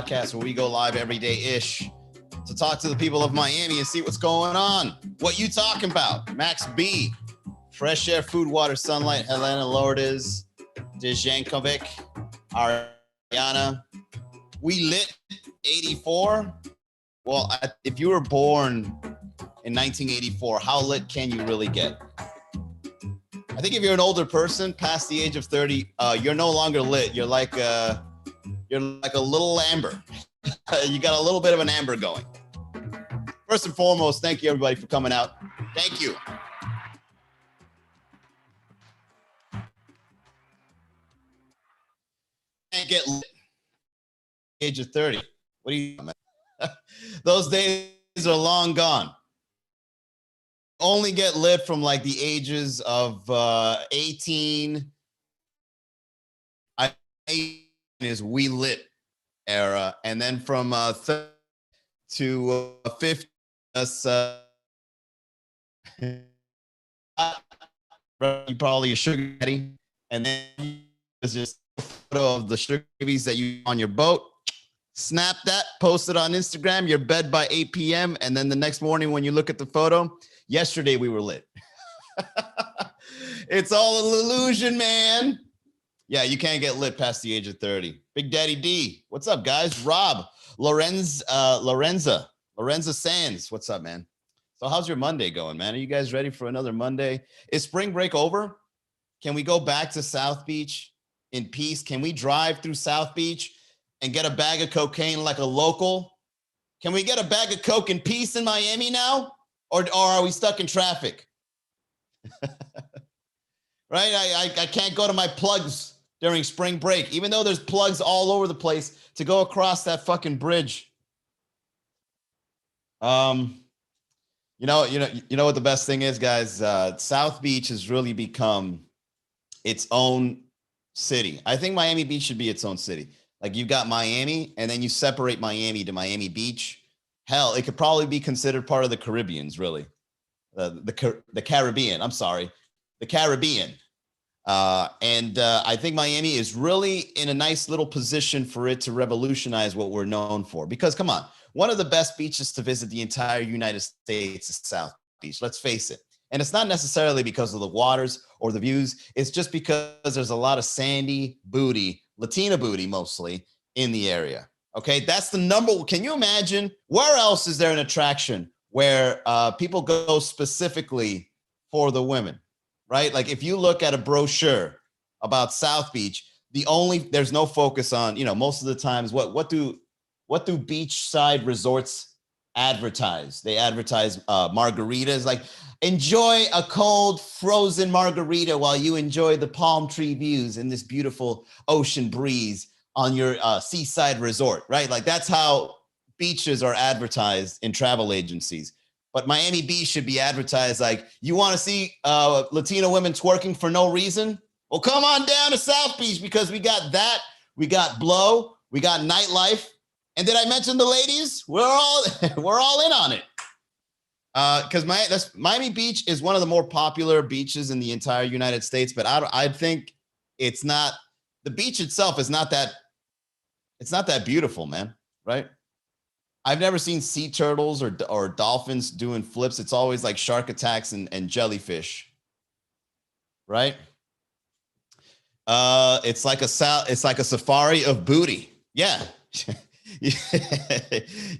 podcast where we go live every day-ish to talk to the people of Miami and see what's going on. What you talking about? Max B, Fresh Air, Food, Water, Sunlight, Helena Lourdes, Dejankovic, Ariana. We lit 84. Well, if you were born in 1984, how lit can you really get? I think if you're an older person past the age of 30, you're no longer lit. You're like a little amber. You got a little bit of an amber going. First and foremost, thank you everybody for coming out. Thank you. Can't get lit at the age of 30. What do you, man? Those days are long gone. Only get lit from like the ages of 18. I is we lit era, and then from 30 to 50, you probably a sugar daddy, and then there's just a photo of the sugar babies that you on your boat. Snap that, post it on Instagram. You're bed by 8 p.m. And then the next morning when you look at the photo, yesterday we were lit. It's all an illusion, man. Yeah, you can't get lit past the age of 30. Big Daddy D, what's up, guys? Rob, Lorenza Sands, what's up, man? So how's your Monday going, man? Are you guys ready for another Monday? Is spring break over? Can we go back to South Beach in peace? Can we drive through South Beach and get a bag of cocaine like a local? Can we get a bag of coke in peace in Miami now? Or are we stuck in traffic? Right? I can't go to my plugs during spring break, even though there's plugs all over the place to go across that fucking bridge. You know what the best thing is, guys? South Beach has really become its own city. I think Miami Beach should be its own city. Like you've got Miami, and then you separate Miami to Miami Beach. Hell, it could probably be considered part of the Caribbeans, really. The Caribbean. I'm sorry, the Caribbean. I think Miami is really in a nice little position for it to revolutionize what we're known for. Because come on, one of the best beaches to visit the entire United States is South Beach. Let's face it. And it's not necessarily because of the waters or the views. It's just because there's a lot of sandy booty, Latina booty mostly, in the area. Okay, that's the number. Can you imagine where else is there an attraction where people go specifically for the women, right? Like if you look at a brochure about South Beach, there's no focus on, most of the times what do beachside resorts advertise? They advertise margaritas, like enjoy a cold frozen margarita while you enjoy the palm tree views and this beautiful ocean breeze on your seaside resort, right? Like that's how beaches are advertised in travel agencies. But Miami Beach should be advertised like, you want to see Latina women twerking for no reason? Well, come on down to South Beach because we got that. We got blow. We got nightlife. And did I mention the ladies? We're all in on it. Because Miami Beach is one of the more popular beaches in the entire United States, but I think it's not, the beach itself is not that, it's not that beautiful, man, right? I've never seen sea turtles or dolphins doing flips. It's always like shark attacks and jellyfish, right? It's like a safari of booty. Yeah.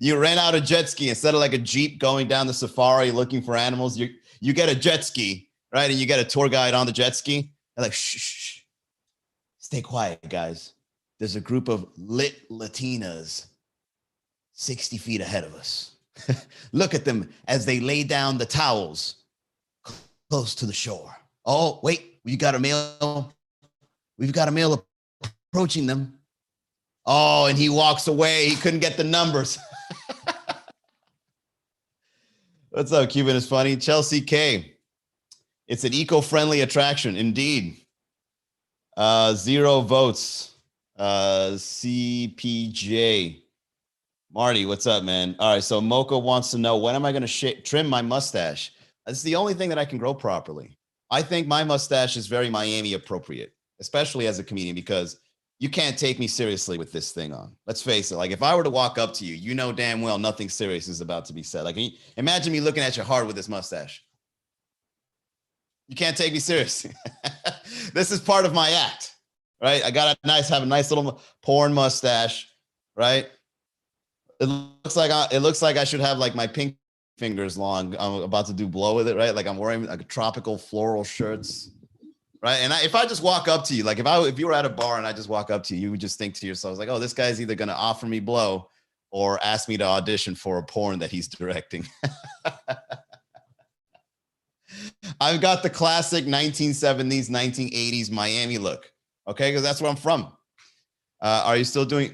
You rent out a jet ski instead of like a Jeep going down the safari looking for animals. You get a jet ski, right? And you get a tour guide on the jet ski. They're like, shh, stay quiet, guys. There's a group of lit Latinas 60 feet ahead of us. Look at them as they lay down the towels close to the shore. Oh, wait, we've got a male approaching them. Oh, and he walks away. He couldn't get the numbers. What's up, Cuban is funny? Chelsea K. It's an eco-friendly attraction, indeed. 0 votes. CPJ. Marty, what's up, man? All right, so Mocha wants to know, when am I going to trim my mustache? That's the only thing that I can grow properly. I think my mustache is very Miami appropriate, especially as a comedian, because you can't take me seriously with this thing on. Let's face it. Like if I were to walk up to you, you know damn well nothing serious is about to be said. Like imagine me looking at you hard with this mustache. You can't take me seriously. This is part of my act, right? I got have a nice little porn mustache, right? It looks like I should have like my pink fingers long. I'm about to do blow with it, right? Like I'm wearing like tropical floral shirts, right? And if I just walk up to you, like if you were at a bar and I just walk up to you, you would just think to yourself like, oh, this guy's either going to offer me blow or ask me to audition for a porn that he's directing. I've got the classic 1970s, 1980s Miami look. Okay, because that's where I'm from. Are you still doing?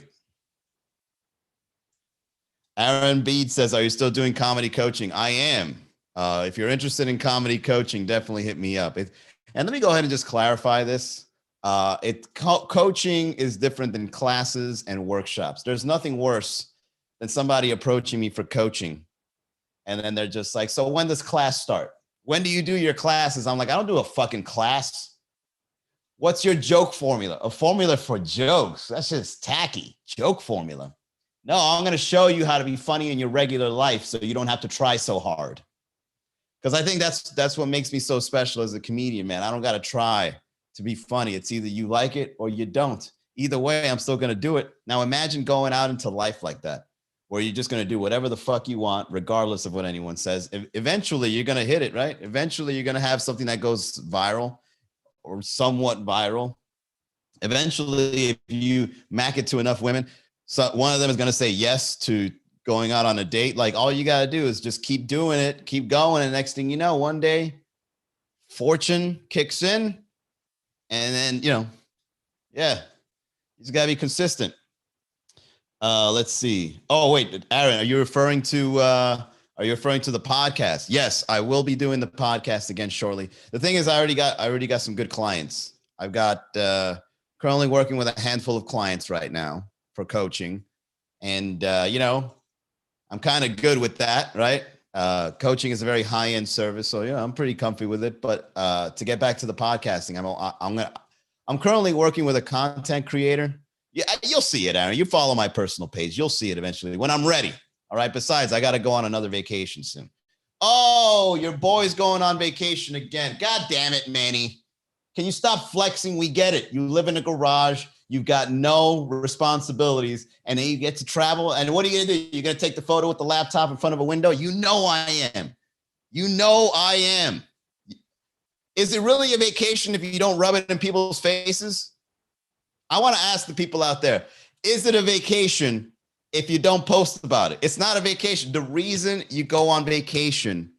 Aaron Bede says, are you still doing comedy coaching? I am. If you're interested in comedy coaching, definitely hit me up. And let me go ahead and just clarify this. Coaching is different than classes and workshops. There's nothing worse than somebody approaching me for coaching. And then they're just like, so when does class start? When do you do your classes? I'm like, I don't do a fucking class. What's your joke formula? A formula for jokes. That's just tacky. Joke formula. No, I'm going to show you how to be funny in your regular life so you don't have to try so hard. Because I think that's what makes me so special as a comedian, man. I don't got to try to be funny. It's either you like it or you don't. Either way, I'm still going to do it. Now imagine going out into life like that, where you're just going to do whatever the fuck you want, regardless of what anyone says. Eventually, you're going to hit it, right? Eventually, you're going to have something that goes viral or somewhat viral. Eventually, if you mac it to enough women, so one of them is going to say yes to going out on a date. Like all you got to do is just keep doing it, keep going. And next thing you know, one day fortune kicks in and then, yeah, you just got to be consistent. Let's see. Oh, wait, Aaron, are you referring to the podcast? Yes, I will be doing the podcast again shortly. The thing is, I already got some good clients. I've got currently working with a handful of clients right now for coaching. And, I'm kind of good with that, right? Coaching is a very high-end service. So, I'm pretty comfy with it. But to get back to the podcasting, I'm currently working with a content creator. Yeah, you'll see it, Aaron. You follow my personal page. You'll see it eventually when I'm ready. All right. Besides, I got to go on another vacation soon. Oh, your boy's going on vacation again. God damn it, Manny. Can you stop flexing? We get it. You live in a garage. You've got no responsibilities, and then you get to travel. And what are you going to do? You're going to take the photo with the laptop in front of a window? You know I am. Is it really a vacation if you don't rub it in people's faces? I want to ask the people out there, is it a vacation if you don't post about it? It's not a vacation. The reason you go on vacation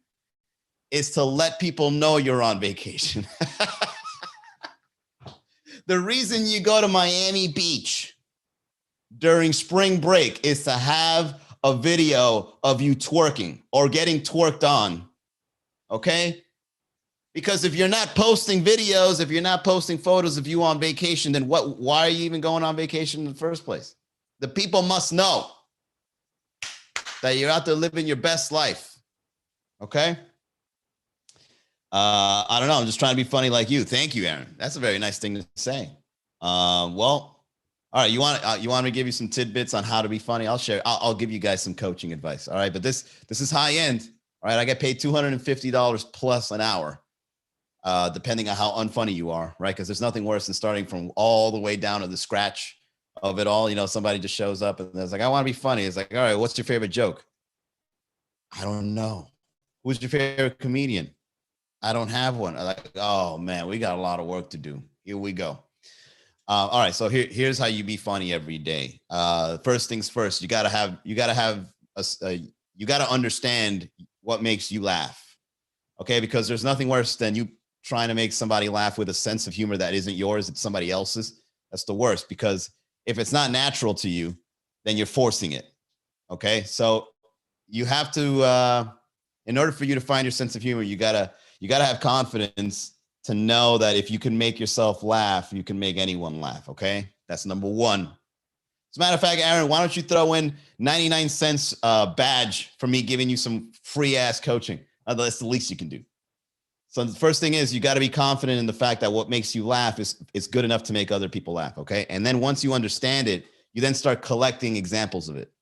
is to let people know you're on vacation. The reason you go to Miami Beach during spring break is to have a video of you twerking or getting twerked on, okay? Because if you're not posting videos, if you're not posting photos of you on vacation, then why are you even going on vacation in the first place? The people must know that you're out there living your best life, okay? I don't know. I'm just trying to be funny like you. Thank you, Aaron. That's a very nice thing to say. Well, all right. You want me to give you some tidbits on how to be funny? I'll share. I'll give you guys some coaching advice. All right. But this is high end. All right. I get paid $250 plus an hour, depending on how unfunny you are. Right. Because there's nothing worse than starting from all the way down to the scratch of it all. Somebody just shows up and it's like, I want to be funny. It's like, all right, what's your favorite joke? I don't know. Who's your favorite comedian? I don't have one. I'm like, oh man, we got a lot of work to do. Here we go. All right. So here's how you be funny every day. First things first, you gotta understand what makes you laugh. Okay. Because there's nothing worse than you trying to make somebody laugh with a sense of humor that isn't yours, it's somebody else's. That's the worst, because if it's not natural to you, then you're forcing it. Okay. So you have to, in order for you to find your sense of humor, you gotta have confidence to know that if you can make yourself laugh, you can make anyone laugh, okay? That's number one. As a matter of fact, Aaron, why don't you throw in 99 cents badge for me giving you some free ass coaching? That's the least you can do. So the first thing is you got to be confident in the fact that what makes you laugh is good enough to make other people laugh. Okay. And then once you understand it, you then start collecting examples of it.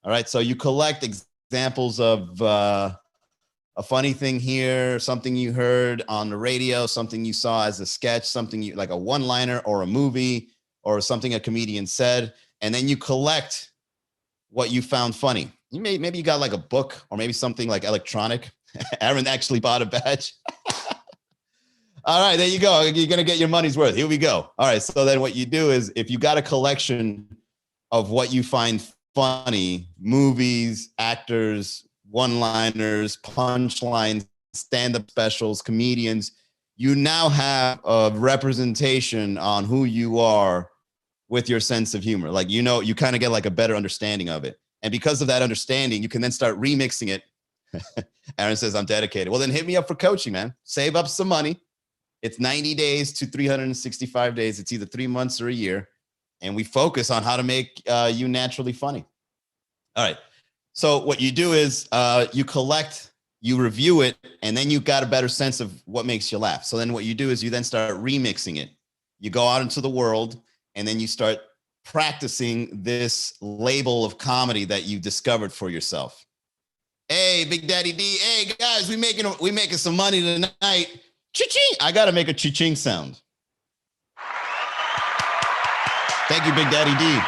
All right. So you collect examples of a funny thing here, something you heard on the radio, something you saw as a sketch, something you like a one-liner or a movie or something a comedian said. And then you collect what you found funny. Maybe you got like a book or maybe something like electronic. Aaron actually bought a badge. All right, there you go. You're going to get your money's worth. Here we go. All right. So then what you do is if you got a collection of what you find funny, movies, actors, one-liners, punchlines, stand-up specials, comedians, you now have a representation on who you are with your sense of humor. Like, you kind of get like a better understanding of it. And because of that understanding, you can then start remixing it. Aaron says, I'm dedicated. Well, then hit me up for coaching, man. Save up some money. It's 90 days to 365 days. It's either 3 months or a year. And we focus on how to make you naturally funny. All right. So what you do is you collect, you review it, and then you got a better sense of what makes you laugh. So then what you do is you then start remixing it. You go out into the world, and then you start practicing this label of comedy that you discovered for yourself. Hey, Big Daddy D. Hey, guys, we making some money tonight. Cha-ching. I got to make a cha-ching sound. Thank you, Big Daddy D.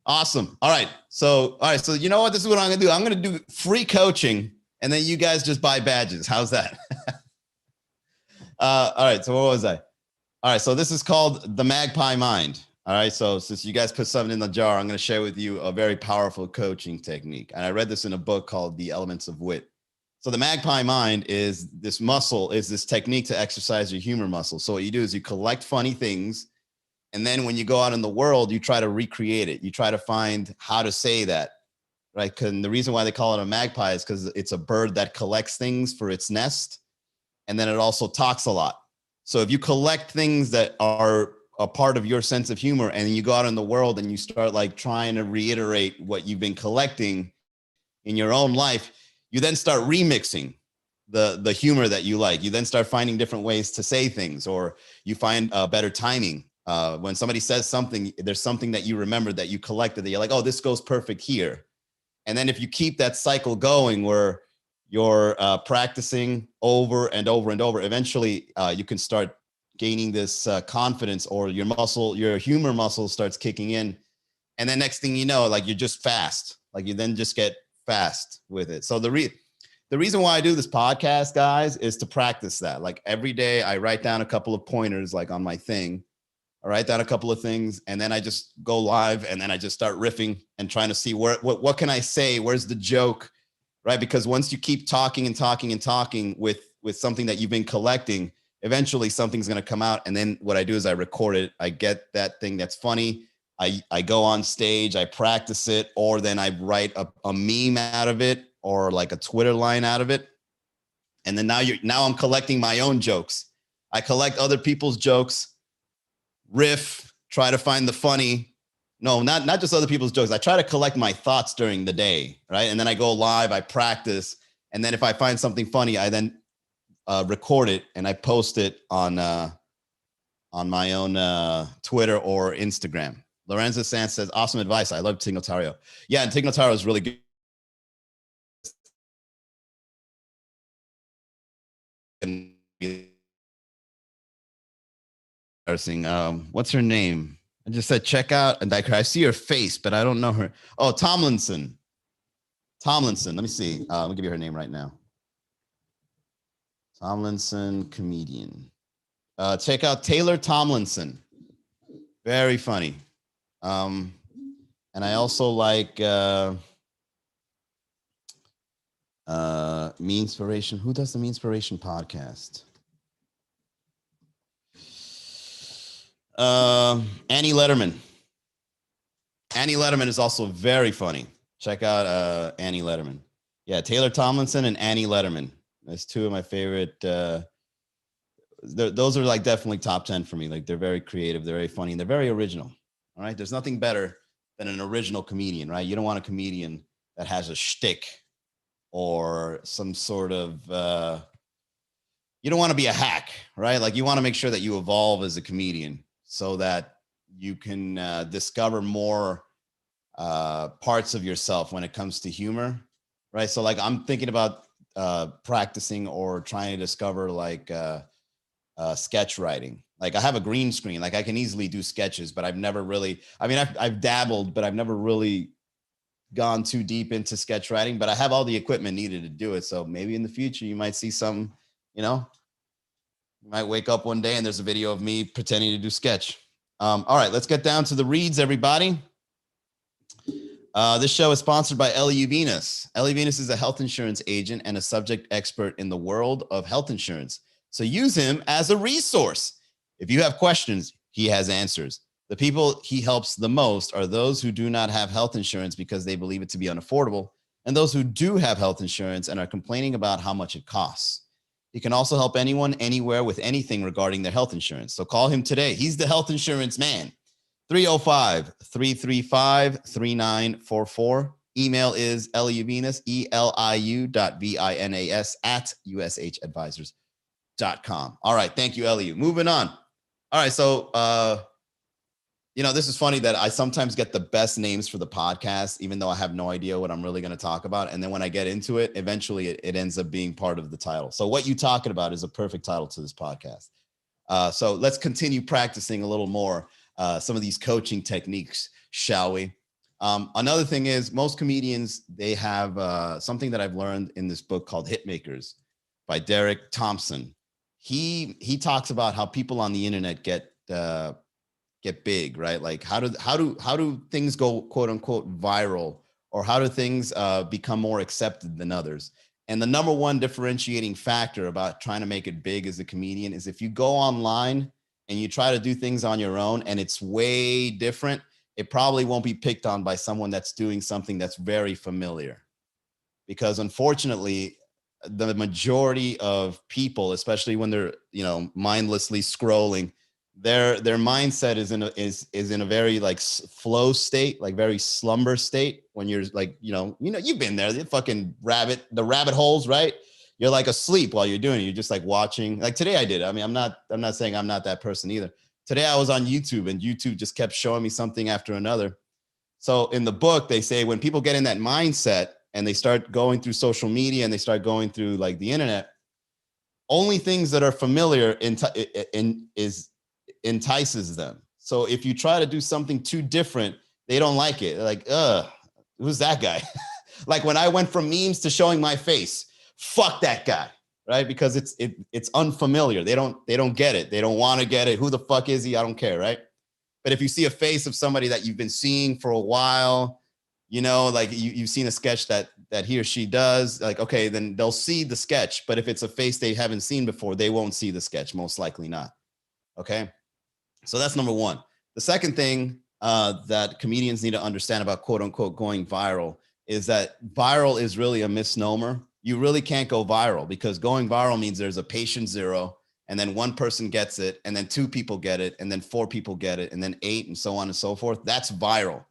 Awesome. All right. So you know what? This is what I'm going to do. I'm going to do free coaching, and then you guys just buy badges. How's that? All right. So what was I? All right. So this is called the Magpie Mind. All right. So since you guys put something in the jar, I'm going to share with you a very powerful coaching technique. And I read this in a book called The Elements of Wit. So the Magpie Mind is this technique to exercise your humor muscle. So what you do is you collect funny things. And then when you go out in the world, you try to recreate it. You try to find how to say that, right? And the reason why they call it a magpie is because it's a bird that collects things for its nest. And then it also talks a lot. So if you collect things that are a part of your sense of humor and you go out in the world and you start like trying to reiterate what you've been collecting in your own life, you then start remixing the humor that you like. You then start finding different ways to say things, or you find better timing. When somebody says something, there's something that you remember that you collected that you're like, oh, this goes perfect here. And then if you keep that cycle going where you're practicing over and over and over, eventually you can start gaining this confidence, or your humor muscle starts kicking in. And then next thing you know, like you're just fast. Like you then just get fast with it. So the reason why I do this podcast, guys, is to practice that. Like every day I write down a couple of pointers, like on my thing. I write down a couple of things, and then I just go live, and then I just start riffing and trying to see what can I say? Where's the joke, right? Because once you keep talking and talking and talking with something that you've been collecting, eventually something's going to come out. And then what I do is I record it. I get that thing that's funny. I go on stage, I practice it, or then I write a meme out of it, or like a Twitter line out of it. And then now I'm collecting my own jokes. I collect other people's jokes, riff, try to find the funny. No, not just other people's jokes. I try to collect my thoughts during the day, right? And then I go live, I practice. And then if I find something funny, I then record it and I post it on my own Twitter or Instagram. Lorenzo Sanz says, awesome advice. I love Tignotaro. Yeah, and Tignotaro is really good. What's her name? I just said check out, and I see her face, but I don't know her. Oh, Tomlinson. Let me see. Let me give you her name right now. Tomlinson, comedian. Check out Taylor Tomlinson. Very funny. And I also like Me Inspiration. Who does the Me Inspiration podcast? Annie Letterman. Annie Letterman is also very funny. Check out Annie Letterman. Yeah, Taylor Tomlinson and Annie Letterman. That's two of my favorite. Those are like definitely top 10 for me. Like they're very creative, they're very funny, and they're very original. All right, there's nothing better than an original comedian, right? You don't want a comedian that has a shtick or some sort of you don't want to be a hack, right? Like you want to make sure that you evolve as a comedian so that you can discover more parts of yourself when it comes to humor, right? So like I'm thinking about practicing or trying to discover like sketch writing. Like I have a green screen, like I can easily do sketches, but I've never really, I mean, I've dabbled, but I've never really gone too deep into sketch writing, but I have all the equipment needed to do it. So maybe in the future you might see some, you know, you might wake up one day and there's a video of me pretending to do sketch. All right, let's get down to the reads, everybody. This show is sponsored by Ellie Venus. Ellie Venus is a health insurance agent and a subject expert in the world of health insurance. So use him as a resource. If you have questions, he has answers. The people he helps the most are those who do not have health insurance because they believe it to be unaffordable, and those who do have health insurance and are complaining about how much it costs. He can also help anyone, anywhere with anything regarding their health insurance. So call him today. He's the health insurance man. 305-335-3944. Email is eliuvinas, eliu.vinas at ushadvisors.com. All right. Thank you, Eliu. Moving on. All right. So, you know, this is funny that I sometimes get the best names for the podcast, even though I have no idea what I'm really going to talk about. And then when I get into it, eventually it ends up being part of the title. So what you talking about is a perfect title to this podcast. So let's continue practicing a little more some of these coaching techniques, shall we? Another thing is most comedians, they have something that I've learned in this book called Hitmakers by Derek Thompson. He talks about how people on the internet get big, right? Like how do things go quote unquote viral, or how do things become more accepted than others? And the number one differentiating factor about trying to make it big as a comedian is if you go online and you try to do things on your own and it's way different, it probably won't be picked on by someone that's doing something that's very familiar. Because unfortunately, the majority of people, especially when they're, you know, mindlessly scrolling, their mindset is in a very like flow state, like very slumber state. When you're like, you've been there, the fucking the rabbit holes, right? You're like asleep while you're doing it. You're just like watching. Like today I did. I mean, I'm not saying I'm not that person either. Today I was on YouTube and YouTube just kept showing me something after another. So in the book, they say when people get in that mindset and they start going through social media and they start going through like the internet, only things that are familiar entices them. So if you try to do something too different, they don't like it. They're like, who's that guy? Like when I went from memes to showing my face, fuck that guy, right? Because it's unfamiliar. They don't get it. They don't want to get it. Who the fuck is he? I don't care, right? But if you see a face of somebody that you've been seeing for a while, you know, like you've seen a sketch that he or she does, like, okay, then they'll see the sketch. But if it's a face they haven't seen before, they won't see the sketch, most likely not. Okay. So that's number one. The second thing that comedians need to understand about quote unquote going viral is that viral is really a misnomer. You really can't go viral because going viral means there's a patient zero, and then one person gets it, and then two people get it, and then four people get it, and then eight, and so on and so forth. That's viral.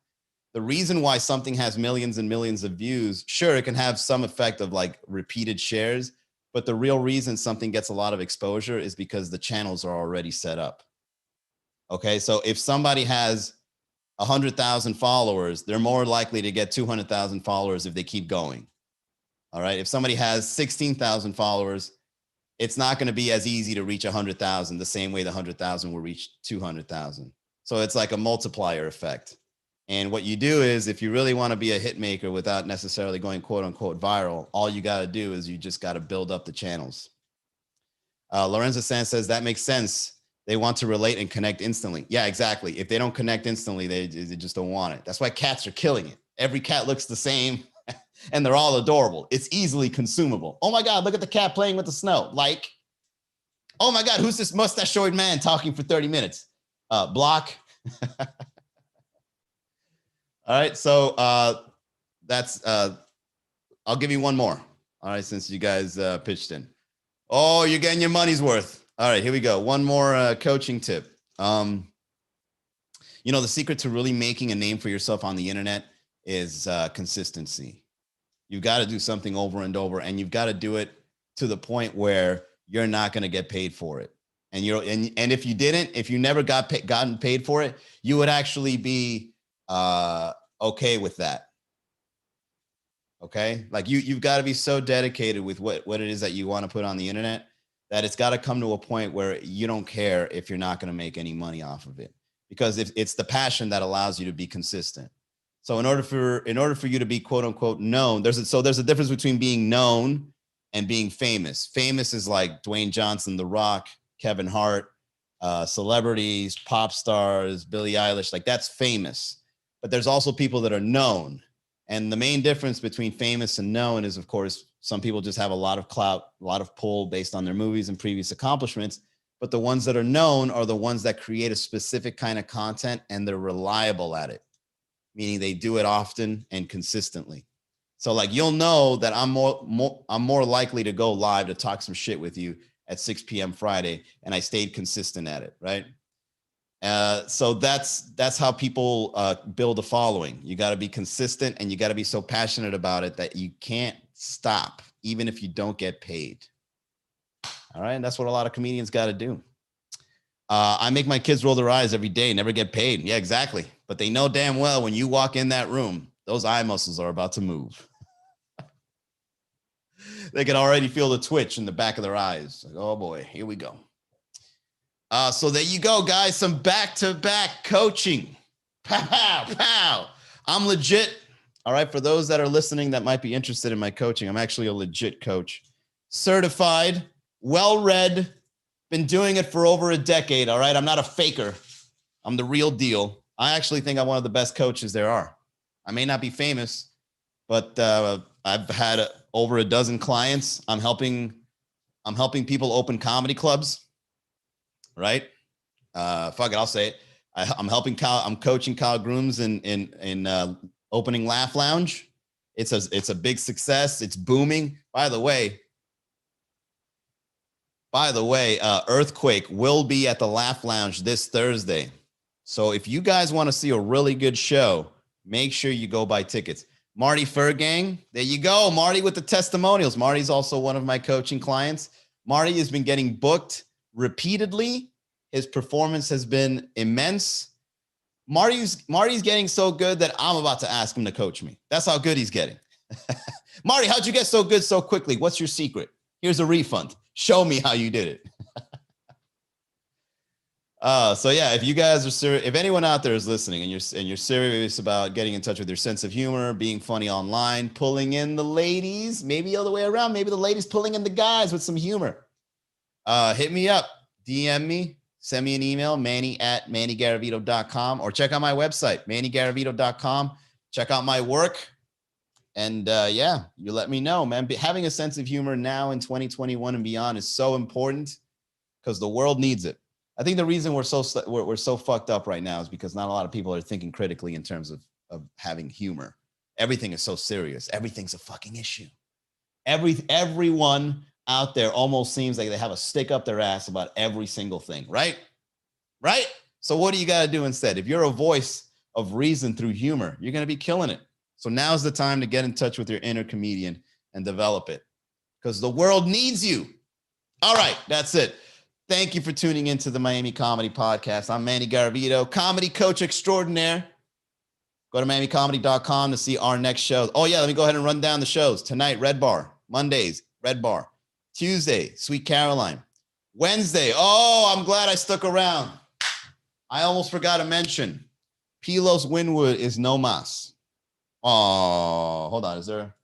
The reason why something has millions and millions of views, sure, it can have some effect of like repeated shares, but the real reason something gets a lot of exposure is because the channels are already set up. Okay, so if somebody has 100,000 followers, they're more likely to get 200,000 followers if they keep going. All right, if somebody has 16,000 followers, it's not going to be as easy to reach 100,000 the same way the 100,000 will reach 200,000. So it's like a multiplier effect. And what you do is, if you really want to be a hit maker without necessarily going quote unquote viral, all you got to do is you just got to build up the channels. Lorenzo Sanz says that makes sense. They want to relate and connect instantly. Yeah, exactly. If they don't connect instantly, they just don't want it. That's why cats are killing it. Every cat looks the same and they're all adorable. It's easily consumable. Oh my God, look at the cat playing with the snow. Like, oh my God, who's this mustachioed man talking for 30 minutes? Block. All right, so that's, I'll give you one more. All right, since you guys pitched in. Oh, you're getting your money's worth. All right, here we go. One more coaching tip. You know, the secret to really making a name for yourself on the internet is consistency. You've got to do something over and over, and you've got to do it to the point where you're not going to get paid for it. And if you didn't, if you never gotten paid for it, you would actually be okay with that. Okay. Like you've got to be so dedicated with what it is that you want to put on the internet that it's got to come to a point where you don't care if you're not going to make any money off of it, because if it's the passion that allows you to be consistent. So in order for you to be quote unquote known, there's a difference between being known and being famous. Famous is like Dwayne Johnson, The Rock, Kevin Hart, celebrities, pop stars, Billie Eilish, like that's famous. But there's also people that are known. And the main difference between famous and known is, of course, some people just have a lot of clout, a lot of pull based on their movies and previous accomplishments. But the ones that are known are the ones that create a specific kind of content and they're reliable at it, meaning they do it often and consistently. So like, you'll know that I'm more likely to go live to talk some shit with you at 6 p.m. Friday, and I stayed consistent at it, right? So that's how people build a following. You got to be consistent, and you got to be so passionate about it that you can't stop, even if you don't get paid. All right, and that's what a lot of comedians got to do. I make my kids roll their eyes every day, never get paid. Yeah, exactly. But they know damn well when you walk in that room, those eye muscles are about to move. They can already feel the twitch in the back of their eyes. Like, oh boy, here we go. So there you go, guys. Some back-to-back coaching. Pow, pow. I'm legit. All right, for those that are listening that might be interested in my coaching, I'm actually a legit coach. Certified, well-read, been doing it for over a decade, all right? I'm not a faker. I'm the real deal. I actually think I'm one of the best coaches there are. I may not be famous, but I've had over a dozen clients. I'm helping people open comedy clubs, right? Fuck it, I'll say it. I'm coaching Kyle Grooms in opening Laugh Lounge. It's a big success. It's booming. By the way, Earthquake will be at the Laugh Lounge this Thursday. So if you guys want to see a really good show, make sure you go buy tickets. Marty Furgang, there you go. Marty with the testimonials. Marty's also one of my coaching clients. Marty has been getting booked repeatedly. His performance has been immense. Marty's getting so good that I'm about to ask him to coach me. That's how good he's getting. Marty, how'd you get so good so quickly? What's your secret? Here's a refund. Show me how you did it. So yeah, if you guys are serious, if anyone out there is listening and you're serious about getting in touch with your sense of humor, being funny online, pulling in the ladies, maybe the other way around, maybe the ladies pulling in the guys with some humor, hit me up, DM me, send me an email, manny@mannygaravito.com, or check out my website, mannygaravito.com. Check out my work. And yeah, you let me know, man. Having a sense of humor now in 2021 and beyond is so important because the world needs it. I think the reason we're so fucked up right now is because not a lot of people are thinking critically in terms of having humor. Everything is so serious. Everything's a fucking issue. Everyone out there almost seems like they have a stick up their ass about every single thing, right? Right? So what do you got to do instead? If you're a voice of reason through humor, you're going to be killing it. So now's the time to get in touch with your inner comedian and develop it because the world needs you. All right, that's it. Thank you for tuning into the Miami Comedy Podcast. I'm Manny Garavito, comedy coach extraordinaire. Go to MiamiComedy.com to see our next show. Oh, yeah, let me go ahead and run down the shows. Tonight, Red Bar. Mondays, Red Bar. Tuesday, Sweet Caroline. Wednesday, oh, I'm glad I stuck around. I almost forgot to mention, Pilos Winwood is no mas. Oh, hold on. Is there?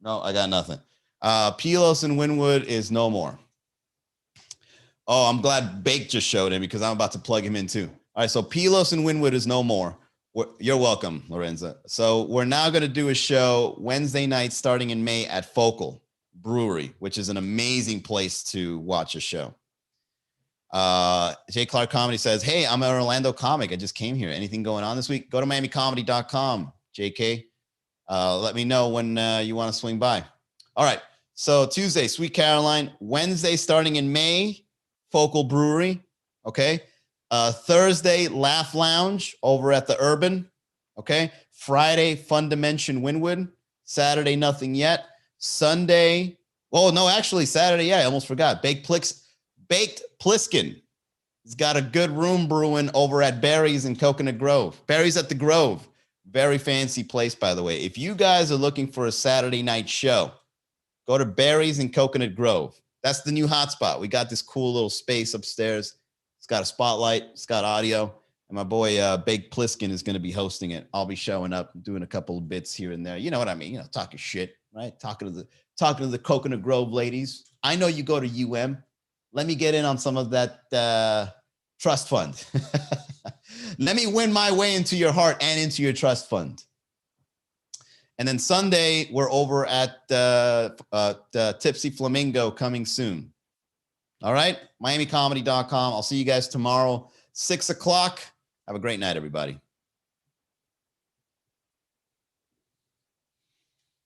No, I got nothing. Pilos and Winwood is no more. Oh, I'm glad Bake just showed him because I'm about to plug him in too. All right, so Pilos and Winwood is no more. You're welcome, Lorenza. So we're now going to do a show Wednesday night starting in May at Focal Brewery, which is an amazing place to watch a show. Jay Clark Comedy says, hey, I'm an Orlando comic. I just came here. Anything going on this week? Go to MiamiComedy.com, JK. Let me know when you want to swing by. All right, so Tuesday, Sweet Caroline. Wednesday starting in May, Focal Brewery, okay? Thursday, Laugh Lounge over at the Urban, okay? Friday, Fun Dimension Winwood. Saturday, Nothing Yet. Sunday, Oh, no, actually, Saturday. Yeah, I almost forgot. Baked Pliskin. He's got a good room brewing over at Barry's in Coconut Grove. Barry's at the Grove. Very fancy place, by the way. If you guys are looking for a Saturday night show, go to Barry's in Coconut Grove. That's the new hotspot. We got this cool little space upstairs. It's got a spotlight. It's got audio. And my boy, Baked Pliskin, is going to be hosting it. I'll be showing up, doing a couple of bits here and there. You know what I mean? You know, talking shit, right? Talking to the Coconut Grove ladies. I know you go to UM. Let me get in on some of that trust fund. Let me win my way into your heart and into your trust fund. And then Sunday, we're over at Tipsy Flamingo coming soon. All right, MiamiComedy.com. I'll see you guys tomorrow, 6 o'clock. Have a great night, everybody.